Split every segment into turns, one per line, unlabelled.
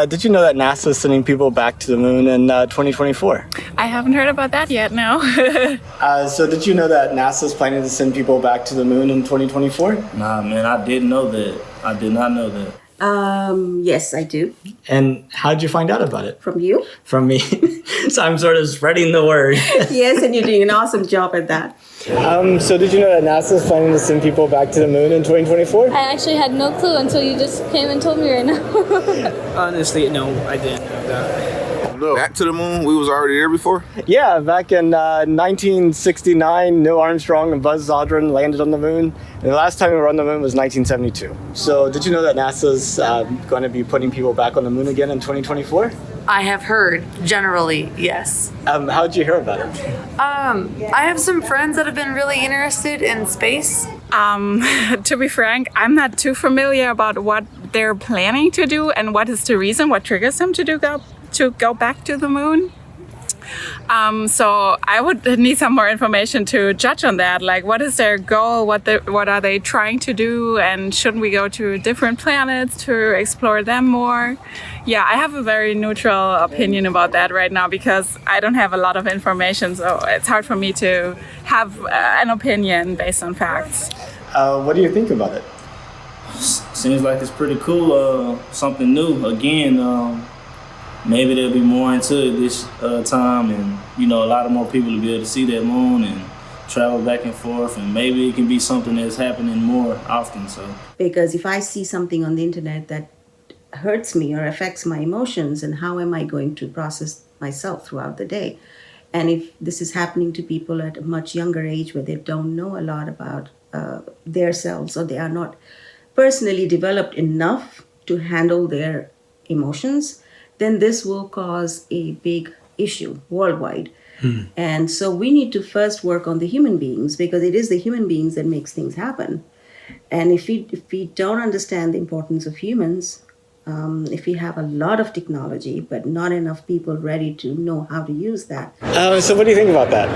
Did you know that NASA is sending people back to the moon in 2024?
I haven't heard about that yet, no.
Did you know that NASA is planning to send people back to the moon in 2024?
Nah, man, I didn't know that. I did not know that.
Yes, I do.
And how did you find out about it?
From you?
From me. So I'm sort of spreading the word.
Yes, and you're doing an awesome job at that.
So did you know that NASA is planning to send people back to the moon in 2024?
I actually had no clue until you just came and told me right now.
Honestly, no, I didn't know that.
No. Back to the moon? We was already there before?
Yeah, back in 1969, Neil Armstrong and Buzz Aldrin landed on the moon. And the last time we were on the moon was 1972. So did you know that NASA's going to be putting people back on the moon again in 2024?
I have heard, generally, yes.
How did you hear about it?
I have some friends that have been really interested in space.
To be frank, I'm not too familiar about what they're planning to do and what is the reason, what triggers them to go back to the moon. So I would need some more information to judge on that. Like, what is their goal? What are they trying to do? And shouldn't we go to different planets to explore them more? Yeah, I have a very neutral opinion about that right now because I don't have a lot of information. So it's hard for me to have an opinion based on facts.
What do you think about it?
Seems like it's pretty cool. Something new. Again, maybe there'll be more into it this time, and a lot of more people will be able to see that moon and travel back and forth, and maybe it can be something that's happening more often. So,
because if I see something on the internet that hurts me or affects my emotions, and how am I going to process myself throughout the day? And if this is happening to people at a much younger age where they don't know a lot about their selves, or they are not personally developed enough to handle their emotions, then this will cause a big issue worldwide. And so we need to first work on the human beings, because it is the human beings that makes things happen. And if we don't understand the importance of humans, if we have a lot of technology but not enough people ready to know how to use that.
So what do you think about that?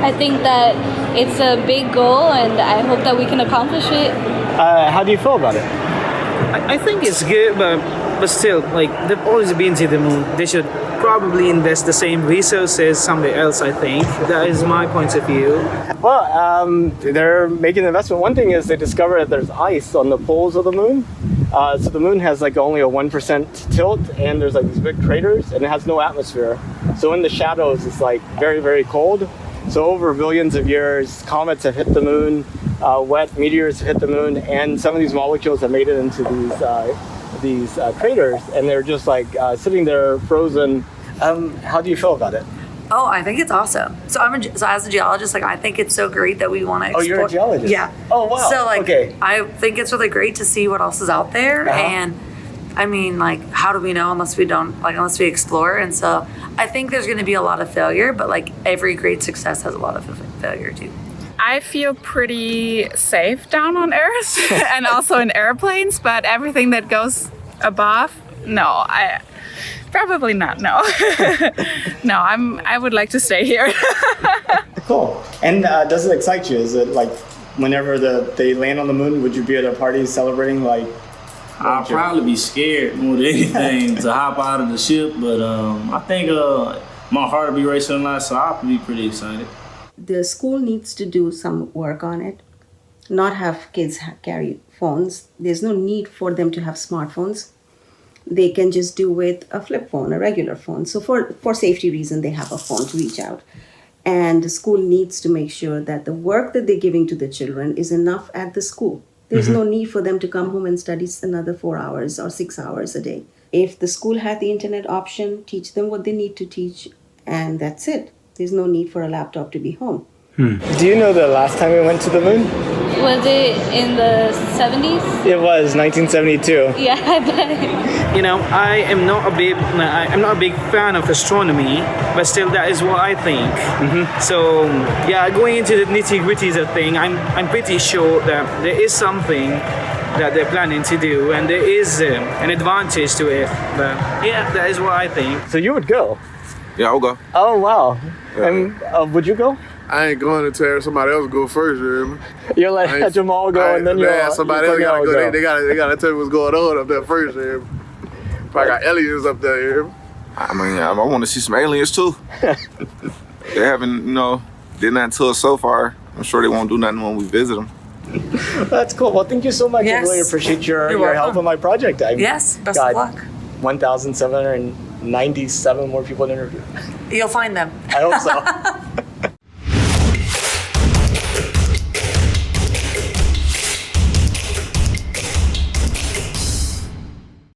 I think that it's a big goal and I hope that we can accomplish it.
How do you feel about it?
I think it's good, but still, like, they've always been to the moon. They should probably invest the same resources somewhere else, I think. That is my point of view.
Well, they're making an investment. One thing is they discovered that there's ice on the poles of the moon. So the moon has like only a 1% tilt, and there's like these big craters, and it has no atmosphere. So in the shadows, it's like very, very cold. So over billions of years, comets have hit the moon, wet meteors have hit the moon, and some of these molecules have made it into these craters, and they're just like sitting there frozen. How do you feel about it?
Oh, I think it's awesome. So as a geologist, like, I think it's so great that we want to explore.
Oh, you're a geologist?
Yeah.
Oh, wow.
So, like,
okay.
I think it's really great to see what else is out there. And I mean, like, how do we know unless we explore? And so I think there's going to be a lot of failure, but like every great success has a lot of failure too.
I feel pretty safe down on Earth and also in airplanes, but everything that goes above, no, probably not. No, no, I would like to stay here.
Cool. And does it excite you? Is it like whenever they land on the moon, would you be at a party celebrating? Like,
I'll probably be scared more than anything to hop out of the ship, but I think my heart will be racing a lot, so I'll be pretty excited.
The school needs to do some work on it, not have kids carry phones. There's no need for them to have smartphones. They can just do with a flip phone, a regular phone. So for safety reason, they have a phone to reach out. And the school needs to make sure that the work that they're giving to the children is enough at the school. There's no need for them to come home and study another 4 hours or 6 hours a day. If the school had the internet option, teach them what they need to teach, and that's it. There's no need for a laptop to be home.
Do you know the last time we went to the moon?
Was it in the 70s?
It was 1972.
Yeah, I bet.
You know, I'm not a big fan of astronomy, but still that is what I think. So yeah, going into the nitty-gritties of thing, I'm pretty sure that there is something that they're planning to do, and there is an advantage to it. But yeah, that is what I think.
So you would go?
Yeah, I'll go.
Oh, wow.
Yeah.
And would you go?
I ain't going until somebody else go first, you hear me?
You'll let Jamal go, and then
somebody else gotta go. They gotta tell me what's going on up there first, you hear me? Probably got aliens up there, you hear me?
I mean, I want to see some aliens too. They haven't, did nothing to us so far. I'm sure they won't do nothing when we visit them.
That's cool. Well, thank you so much.
Yes.
I really appreciate your
You're
help
welcome.
on my project. I
Yes, best
got
of luck.
1,797 more people to interview.
You'll find them.
I hope so.